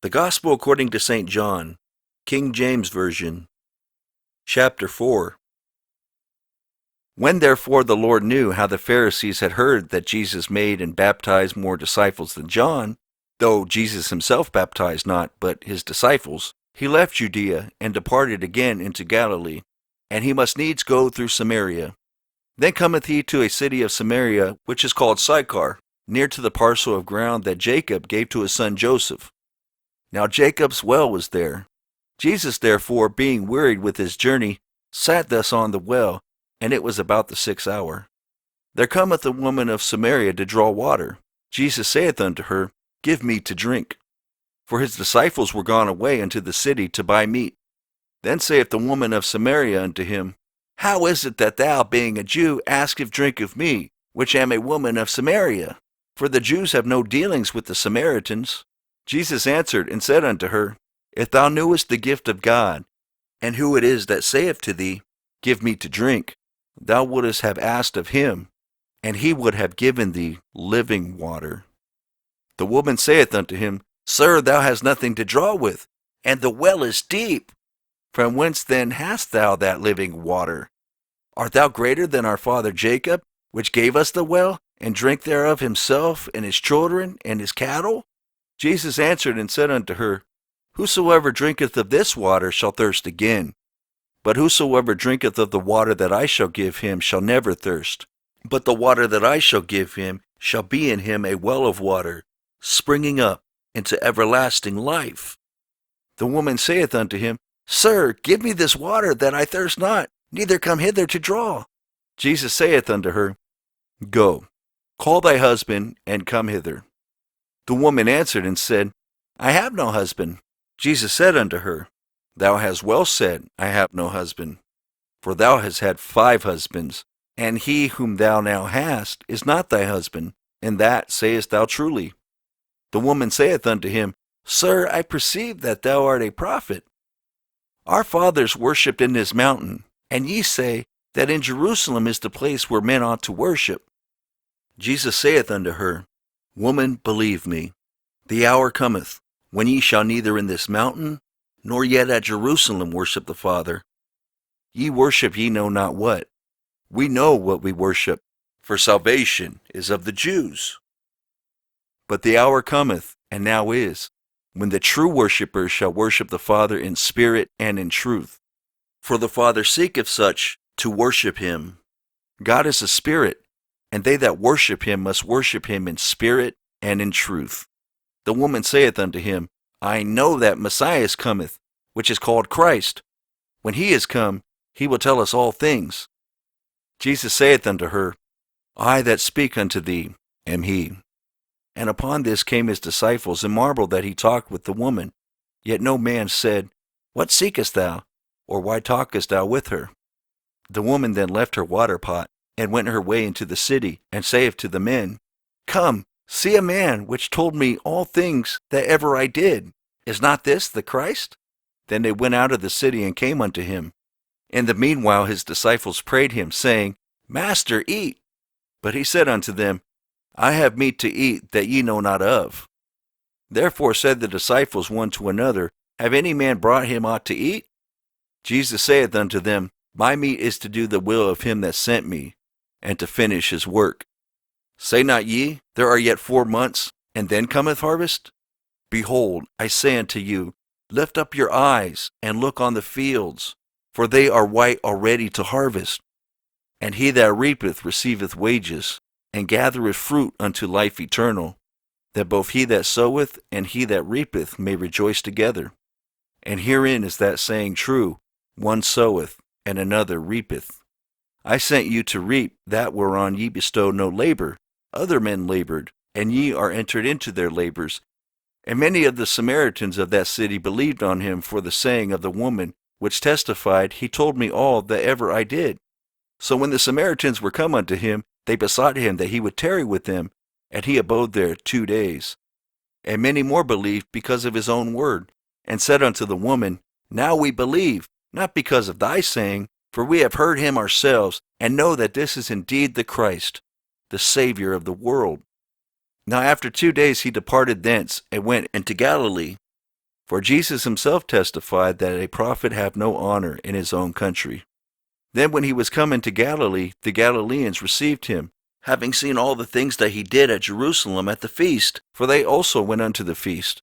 The Gospel according to St. John, King James Version, Chapter 4. When therefore the Lord knew how the Pharisees had heard that Jesus made and baptized more disciples than John, though Jesus himself baptized not, but his disciples, he left Judea and departed again into Galilee, and he must needs go through Samaria. Then cometh he to a city of Samaria, which is called Sychar, near to the parcel of ground that Jacob gave to his son Joseph. Now Jacob's well was there. Jesus therefore, being wearied with his journey, sat thus on the well, and it was about the 6th hour. There cometh a woman of Samaria to draw water. Jesus saith unto her, Give me to drink. For his disciples were gone away into the city to buy meat. Then saith the woman of Samaria unto him, How is it that thou, being a Jew, askest drink of me, which am a woman of Samaria? For the Jews have no dealings with the Samaritans. Jesus answered and said unto her, If thou knewest the gift of God, and who it is that saith to thee, Give me to drink, thou wouldest have asked of him, and he would have given thee living water. The woman saith unto him, Sir, thou hast nothing to draw with, and the well is deep. From whence then hast thou that living water? Art thou greater than our father Jacob, which gave us the well, and drank thereof himself, and his children, and his cattle? Jesus answered and said unto her, Whosoever drinketh of this water shall thirst again. But whosoever drinketh of the water that I shall give him shall never thirst. But the water that I shall give him shall be in him a well of water, springing up into everlasting life. The woman saith unto him, Sir, give me this water, that I thirst not, neither come hither to draw. Jesus saith unto her, Go, call thy husband, and come hither. The woman answered and said, I have no husband. Jesus said unto her, Thou hast well said, I have no husband. For thou hast had 5 husbands, and he whom thou now hast is not thy husband, and that sayest thou truly. The woman saith unto him, Sir, I perceive that thou art a prophet. Our fathers worshipped in this mountain, and ye say that in Jerusalem is the place where men ought to worship. Jesus saith unto her, Woman, believe me, the hour cometh, when ye shall neither in this mountain, nor yet at Jerusalem worship the Father. Ye worship ye know not what. We know what we worship, for salvation is of the Jews. But the hour cometh, and now is, when the true worshippers shall worship the Father in spirit and in truth. For the Father seeketh such to worship him. God is a spirit, and they that worship him must worship him in spirit and in truth. The woman saith unto him, I know that Messiah cometh, which is called Christ. When he is come, he will tell us all things. Jesus saith unto her, I that speak unto thee am he. And upon this came his disciples, and marveled that he talked with the woman. Yet no man said, What seekest thou? Or why talkest thou with her? The woman then left her water pot, and went her way into the city, and saith to the men, Come, see a man which told me all things that ever I did. Is not this the Christ? Then they went out of the city and came unto him. In the meanwhile his disciples prayed him, saying, Master, eat. But he said unto them, I have meat to eat that ye know not of. Therefore said the disciples one to another, Have any man brought him aught to eat? Jesus saith unto them, My meat is to do the will of him that sent me, and to finish his work. Say not ye, There are yet 4 months, and then cometh harvest? Behold, I say unto you, Lift up your eyes, and look on the fields, for they are white already to harvest. And he that reapeth receiveth wages, and gathereth fruit unto life eternal, that both he that soweth and he that reapeth may rejoice together. And herein is that saying true, One soweth, and another reapeth. I sent you to reap that whereon ye bestowed no labor. Other men labored, and ye are entered into their labors. And many of the Samaritans of that city believed on him for the saying of the woman, which testified, He told me all that ever I did. So when the Samaritans were come unto him, they besought him that he would tarry with them, and he abode there 2 days. And many more believed because of his own word, and said unto the woman, Now we believe, not because of thy saying, for we have heard him ourselves, and know that this is indeed the Christ, the Savior of the world. Now after 2 days he departed thence, and went into Galilee, For Jesus himself testified that a prophet have no honor in his own country. Then when he was come into Galilee, the Galileans received him, having seen all the things that he did at Jerusalem at the feast, for they also went unto the feast.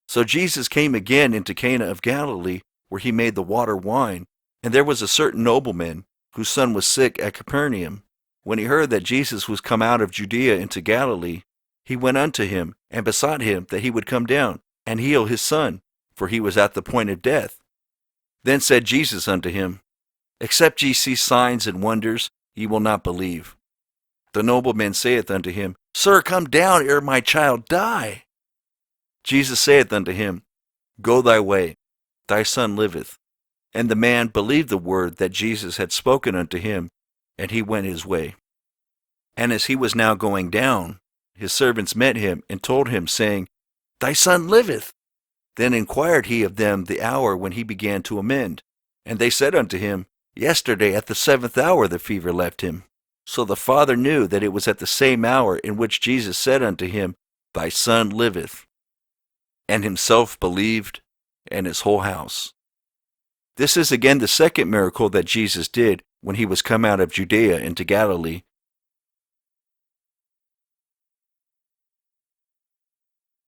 So Jesus came again into Cana of Galilee, where he made the water wine. And there was a certain nobleman, whose son was sick at Capernaum. When he heard that Jesus was come out of Judea into Galilee, he went unto him, and besought him that he would come down, and heal his son, for he was at the point of death. Then said Jesus unto him, Except ye see signs and wonders, ye will not believe. The nobleman saith unto him, Sir, come down ere my child die. Jesus saith unto him, Go thy way, thy son liveth. And the man believed the word that Jesus had spoken unto him, and he went his way. And as he was now going down, his servants met him, and told him, saying, Thy son liveth. Then inquired he of them the hour when he began to amend. And they said unto him, Yesterday at the 7th hour the fever left him. So the father knew that it was at the same hour in which Jesus said unto him, Thy son liveth. And himself believed, and his whole house. This is again the second miracle that Jesus did when he was come out of Judea into Galilee,